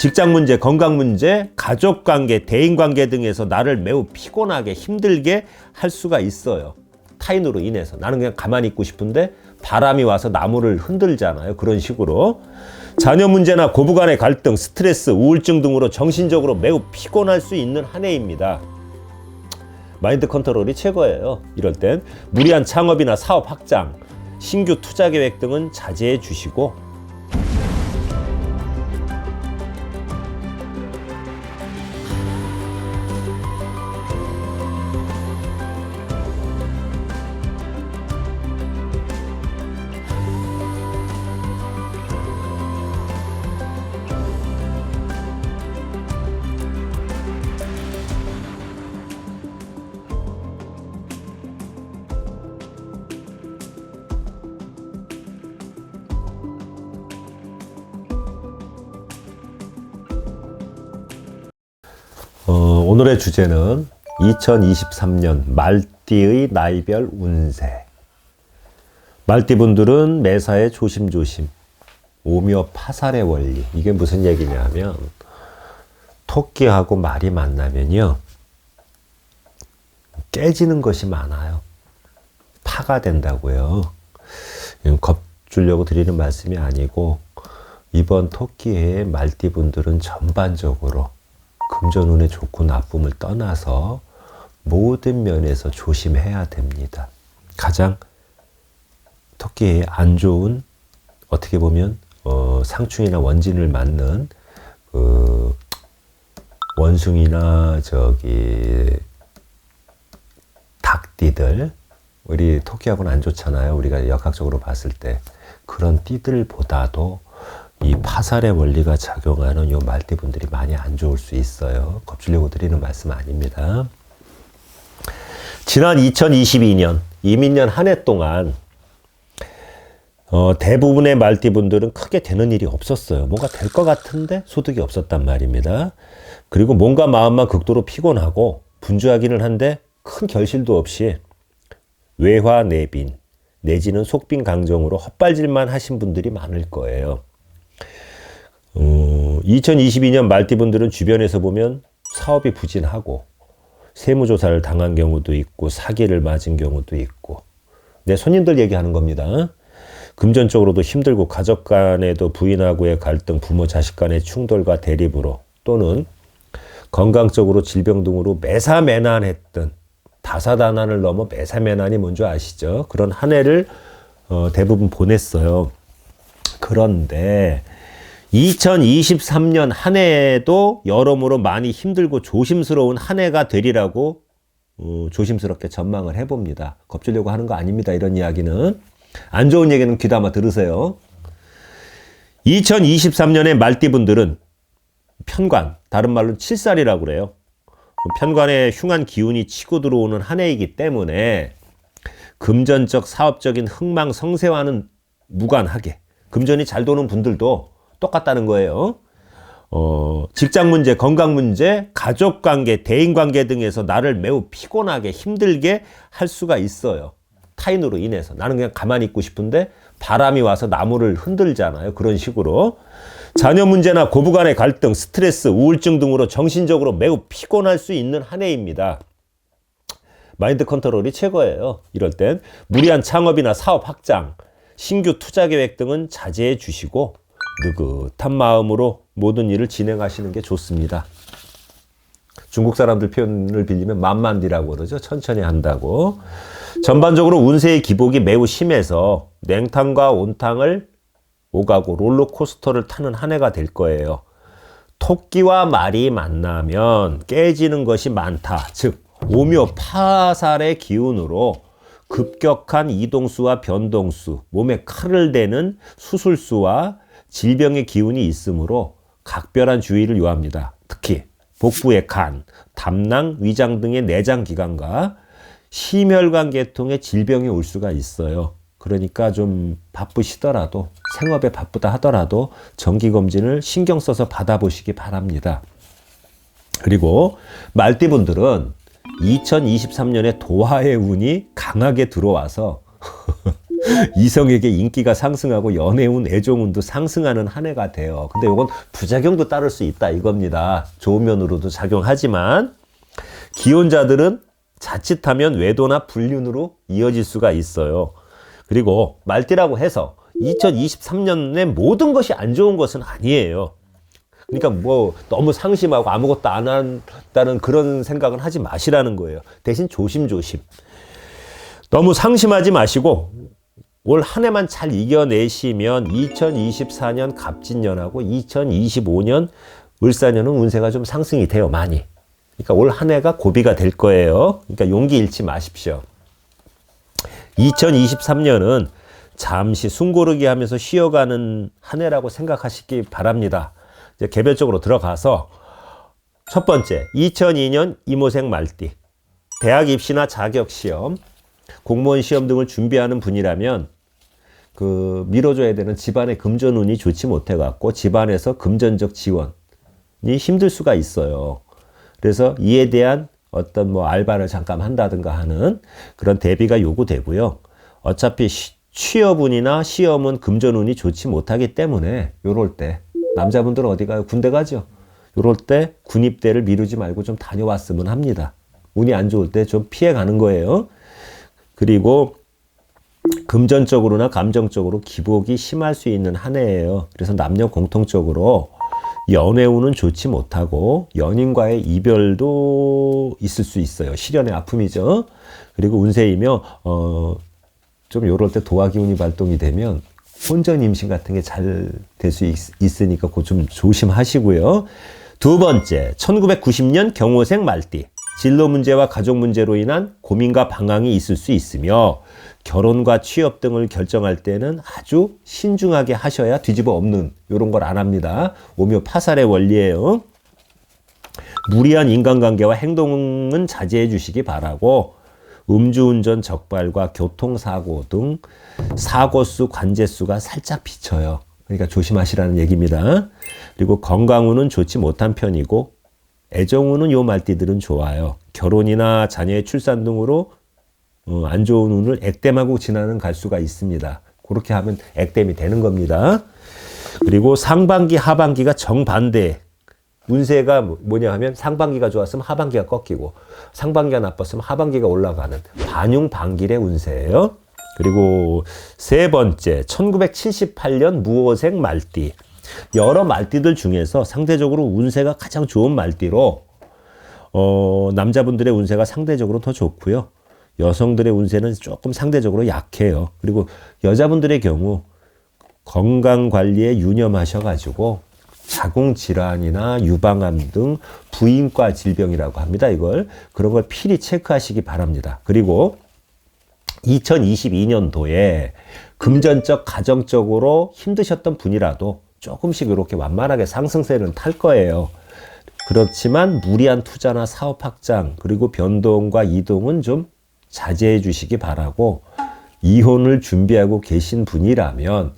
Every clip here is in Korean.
직장 문제, 건강 문제, 가족 관계, 대인 관계 등에서 나를 매우 피곤하게 힘들게 할 수가 있어요. 타인으로 인해서. 나는 그냥 가만히 있고 싶은데 바람이 와서 나무를 흔들잖아요. 그런 식으로. 자녀 문제나 고부간의 갈등, 스트레스, 우울증 등으로 정신적으로 매우 피곤할 수 있는 한 해입니다. 마인드 컨트롤이 최고예요. 이럴 땐 무리한 창업이나 사업 확장, 신규 투자 계획 등은 자제해 주시고, 오늘의 주제는 2023년 말띠의 나이별 운세. 말띠분들은 매사에 조심조심, 오묘 파살의 원리. 이게 무슨 얘기냐면, 토끼하고 말이 만나면요, 깨지는 것이 많아요. 파가 된다고요. 겁주려고 드리는 말씀이 아니고, 이번 토끼의 말띠분들은 전반적으로 금전운에 좋고 나쁨을 떠나서 모든 면에서 조심해야 됩니다. 가장 토끼의 안 좋은, 어떻게 보면 상충이나 원진을 맞는 원숭이나 닭띠들, 우리 토끼하고는 안 좋잖아요. 우리가 역학적으로 봤을 때. 그런 띠들보다도 이 파살의 원리가 작용하는 요 말띠분들이 많이 안 좋을 수 있어요. 겁주려고 드리는 말씀 아닙니다. 지난 2022년 이민년 한 해 동안 대부분의 말띠분들은 크게 되는 일이 없었어요. 뭔가 될 것 같은데 소득이 없었단 말입니다. 그리고 몸과 마음만 극도로 피곤하고 분주하기는 한데 큰 결실도 없이 외화내빈 내지는 속빈 강정으로 헛발질만 하신 분들이 많을 거예요. 2022년 말띠분들은 주변에서 보면 사업이 부진하고 세무조사를 당한 경우도 있고 사기를 맞은 경우도 있고, 내 손님들 얘기하는 겁니다. 금전적으로도 힘들고 가족 간에도 부인하고의 갈등, 부모 자식 간의 충돌과 대립으로, 또는 건강적으로 질병 등으로 매사매난했던, 다사다난을 넘어 매사매난이 뭔지 아시죠? 그런 한 해를 대부분 보냈어요. 그런데 2023년 한 해에도 여러모로 많이 힘들고 조심스러운 한 해가 되리라고 조심스럽게 전망을 해봅니다. 겁주려고 하는 거 아닙니다. 이런 이야기는. 안 좋은 얘기는 귀담아 들으세요. 2023년의 말띠분들은 편관, 다른 말로 칠살이라고 그래요. 편관의 흉한 기운이 치고 들어오는 한 해이기 때문에 금전적, 사업적인 흥망성쇠와는 무관하게 금전이 잘 도는 분들도 똑같다는 거예요. 직장 문제, 건강 문제, 가족 관계, 대인 관계 등에서 나를 매우 피곤하게 힘들게 할 수가 있어요. 타인으로 인해서. 나는 그냥 가만히 있고 싶은데 바람이 와서 나무를 흔들잖아요. 그런 식으로. 자녀 문제나 고부간의 갈등, 스트레스, 우울증 등으로 정신적으로 매우 피곤할 수 있는 한 해입니다. 마인드 컨트롤이 최고예요. 이럴 땐 무리한 창업이나 사업 확장, 신규 투자 계획 등은 자제해 주시고 느긋한 마음으로 모든 일을 진행하시는 게 좋습니다. 중국 사람들 표현을 빌리면 만만디라고 그러죠. 천천히 한다고. 전반적으로 운세의 기복이 매우 심해서 냉탕과 온탕을 오가고 롤러코스터를 타는 한 해가 될 거예요. 토끼와 말이 만나면 깨지는 것이 많다. 즉 오묘 파살의 기운으로 급격한 이동수와 변동수, 몸에 칼을 대는 수술수와 질병의 기운이 있으므로 각별한 주의를 요합니다. 특히 복부의 간, 담낭, 위장 등의 내장 기관과 심혈관 계통의 질병이 올 수가 있어요. 그러니까 좀 바쁘시더라도, 생업에 바쁘다 하더라도 정기검진을 신경 써서 받아보시기 바랍니다. 그리고 말띠분들은 2023년에 도화의 운이 강하게 들어와서 이성에게 인기가 상승하고 연애운, 애정운도 상승하는 한 해가 돼요. 근데 이건 부작용도 따를 수 있다 이겁니다. 좋은 면으로도 작용하지만 기혼자들은 자칫하면 외도나 불륜으로 이어질 수가 있어요. 그리고 말띠라고 해서 2023년에 모든 것이 안 좋은 것은 아니에요. 그러니까 뭐 너무 상심하고 아무것도 안 한다는 그런 생각은 하지 마시라는 거예요. 대신 조심조심. 너무 상심하지 마시고 올 한 해만 잘 이겨내시면 2024년 갑진년하고 2025년 을사년은 운세가 좀 상승이 돼요. 많이. 그러니까 올 한 해가 고비가 될 거예요. 그러니까 용기 잃지 마십시오. 2023년은 잠시 숨고르기 하면서 쉬어가는 한 해라고 생각하시기 바랍니다. 이제 개별적으로 들어가서 첫 번째, 2002년 이모생 말띠. 대학 입시나 자격 시험, 공무원 시험 등을 준비하는 분이라면 그 밀어줘야 되는 집안의 금전운이 좋지 못해 갖고 집안에서 금전적 지원이 힘들 수가 있어요. 그래서 이에 대한 어떤 뭐 알바를 잠깐 한다든가 하는 그런 대비가 요구되고요. 어차피 취업운이나 시험은 금전운이 좋지 못하기 때문에 요럴 때 남자분들은 어디 가요? 군대 가죠. 요럴 때 군입대를 미루지 말고 좀 다녀왔으면 합니다. 운이 안 좋을 때 좀 피해 가는 거예요. 그리고 금전적으로나 감정적으로 기복이 심할 수 있는 한 해예요. 그래서 남녀 공통적으로 연애운은 좋지 못하고 연인과의 이별도 있을 수 있어요. 실연의 아픔이죠. 그리고 운세이며 좀 요럴 때 도화기운이 발동이 되면 혼전 임신 같은 게 잘 될 수 있으니까 그거 좀 조심하시고요. 두 번째, 1990년 경호생 말띠. 진로 문제와 가족 문제로 인한 고민과 방황이 있을 수 있으며 결혼과 취업 등을 결정할 때는 아주 신중하게 하셔야 뒤집어 엎는 이런 걸 안 합니다. 오묘 파살의 원리예요. 무리한 인간관계와 행동은 자제해 주시기 바라고 음주운전 적발과 교통사고 등 사고수, 관제수가 살짝 비쳐요. 그러니까 조심하시라는 얘기입니다. 그리고 건강운은 좋지 못한 편이고 애정운은 요 말띠들은 좋아요. 결혼이나 자녀의 출산 등으로 안 좋은 운을 액땜하고 지나는 갈 수가 있습니다. 그렇게 하면 액땜이 되는 겁니다. 그리고 상반기, 하반기가 정반대. 운세가 뭐냐 하면 상반기가 좋았으면 하반기가 꺾이고 상반기가 나빴으면 하반기가 올라가는 반융반길의 운세예요. 그리고 세 번째, 1978년 무호생 말띠. 여러 말띠들 중에서 상대적으로 운세가 가장 좋은 말띠로 남자분들의 운세가 상대적으로 더 좋고요. 여성들의 운세는 조금 상대적으로 약해요. 그리고 여자분들의 경우 건강관리에 유념하셔가지고 자궁질환이나 유방암 등 부인과 질병이라고 합니다. 이걸 그런 걸 필히 체크하시기 바랍니다. 그리고 2022년도에 금전적, 가정적으로 힘드셨던 분이라도 조금씩 이렇게 완만하게 상승세는 탈 거예요. 그렇지만 무리한 투자나 사업 확장 그리고 변동과 이동은 좀 자제해 주시기 바라고 이혼을 준비하고 계신 분이라면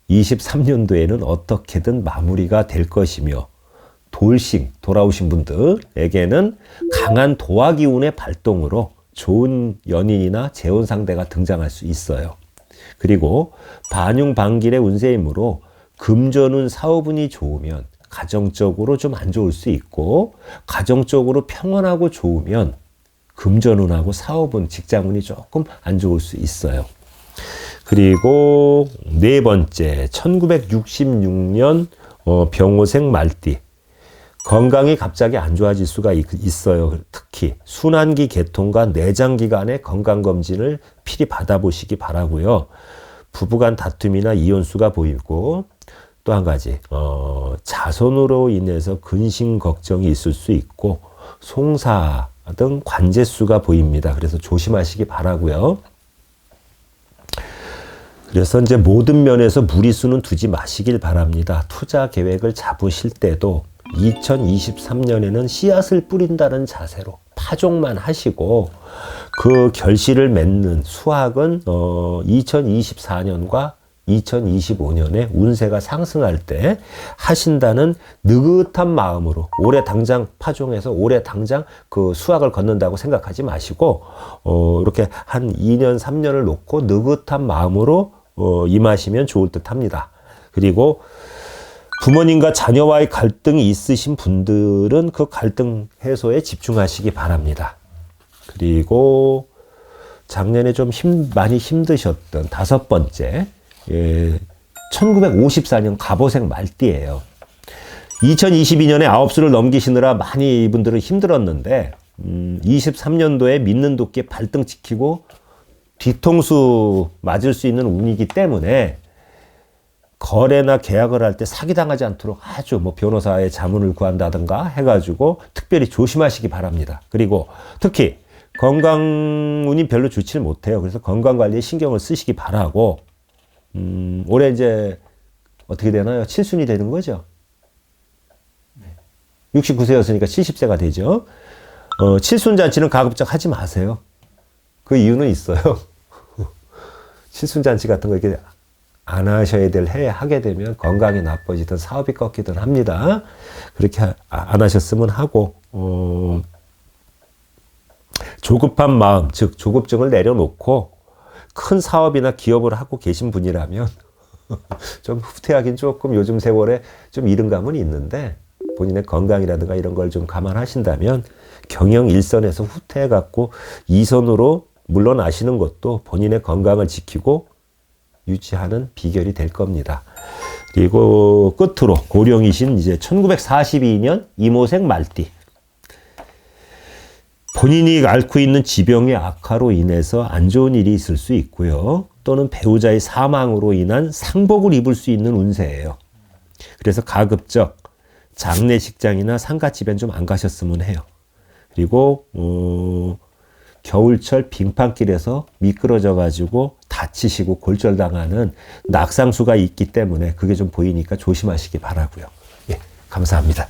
23년도에는 어떻게든 마무리가 될 것이며 돌싱 돌아오신 분들에게는 강한 도화기운의 발동으로 좋은 연인이나 재혼 상대가 등장할 수 있어요. 그리고 반융반길의 운세이므로 금전운 사업운이 좋으면 가정적으로 좀 안 좋을 수 있고 가정적으로 평온하고 좋으면 금전운하고 사업운, 직장운이 조금 안 좋을 수 있어요. 그리고 네 번째, 1966년 병호생 말띠. 건강이 갑자기 안 좋아질 수가 있어요. 특히 순환기 계통과 내장기관의 건강검진을 필히 받아보시기 바라고요. 부부간 다툼이나 이혼수가 보이고 또 한 가지 자손으로 인해서 근심 걱정이 있을 수 있고 송사 등 관제수가 보입니다. 그래서 조심하시기 바라고요. 그래서 이제 모든 면에서 무리수는 두지 마시길 바랍니다. 투자 계획을 잡으실 때도 2023년에는 씨앗을 뿌린다는 자세로 파종만 하시고 그 결실을 맺는 수확은 2024년과 2025년에 운세가 상승할 때 하신다는 느긋한 마음으로 올해 당장 파종해서 올해 당장 그 수확을 걷는다고 생각하지 마시고 이렇게 한 2년 3년을 놓고 느긋한 마음으로 임하시면 좋을 듯 합니다. 그리고 부모님과 자녀와의 갈등이 있으신 분들은 그 갈등 해소에 집중하시기 바랍니다. 그리고 작년에 좀 많이 힘드셨던 5번째, 1954년 갑오색 말띠예요. 2022년에 9수를 넘기시느라 많이 이분들은 힘들었는데 23년도에 믿는 도끼 발등 지키고 뒤통수 맞을 수 있는 운이기 때문에 거래나 계약을 할 때 사기당하지 않도록 아주 변호사의 자문을 구한다든가 해가지고 특별히 조심하시기 바랍니다. 그리고 특히 건강운이 별로 좋지 못해요. 그래서 건강관리에 신경을 쓰시기 바라고, 올해 이제 어떻게 되나요? 7순이 되는 거죠? 69세였으니까 70세가 되죠. 7순잔치는 가급적 하지 마세요. 그 이유는 있어요. 7순잔치 같은 거 이렇게 안 하셔야 될 해에 하게 되면 건강이 나빠지든 사업이 꺾이든 합니다. 그렇게 안 하셨으면 하고, 조급한 마음, 즉 조급증을 내려놓고 큰 사업이나 기업을 하고 계신 분이라면 좀 후퇴하긴 조금 요즘 세월에 좀 이른 감은 있는데 본인의 건강이라든가 이런 걸 좀 감안하신다면 경영 일선에서 후퇴해갖고 2선으로 물러나시는 것도 본인의 건강을 지키고 유지하는 비결이 될 겁니다. 그리고 끝으로 고령이신 이제 1942년 이모생 말띠. 본인이 앓고 있는 지병의 악화로 인해서 안 좋은 일이 있을 수 있고요. 또는 배우자의 사망으로 인한 상복을 입을 수 있는 운세예요. 그래서 가급적 장례식장이나 상가집엔 좀 안 가셨으면 해요. 그리고 겨울철 빙판길에서 미끄러져 가지고 다치시고 골절당하는 낙상수가 있기 때문에 그게 좀 보이니까 조심하시기 바라고요. 예, 감사합니다.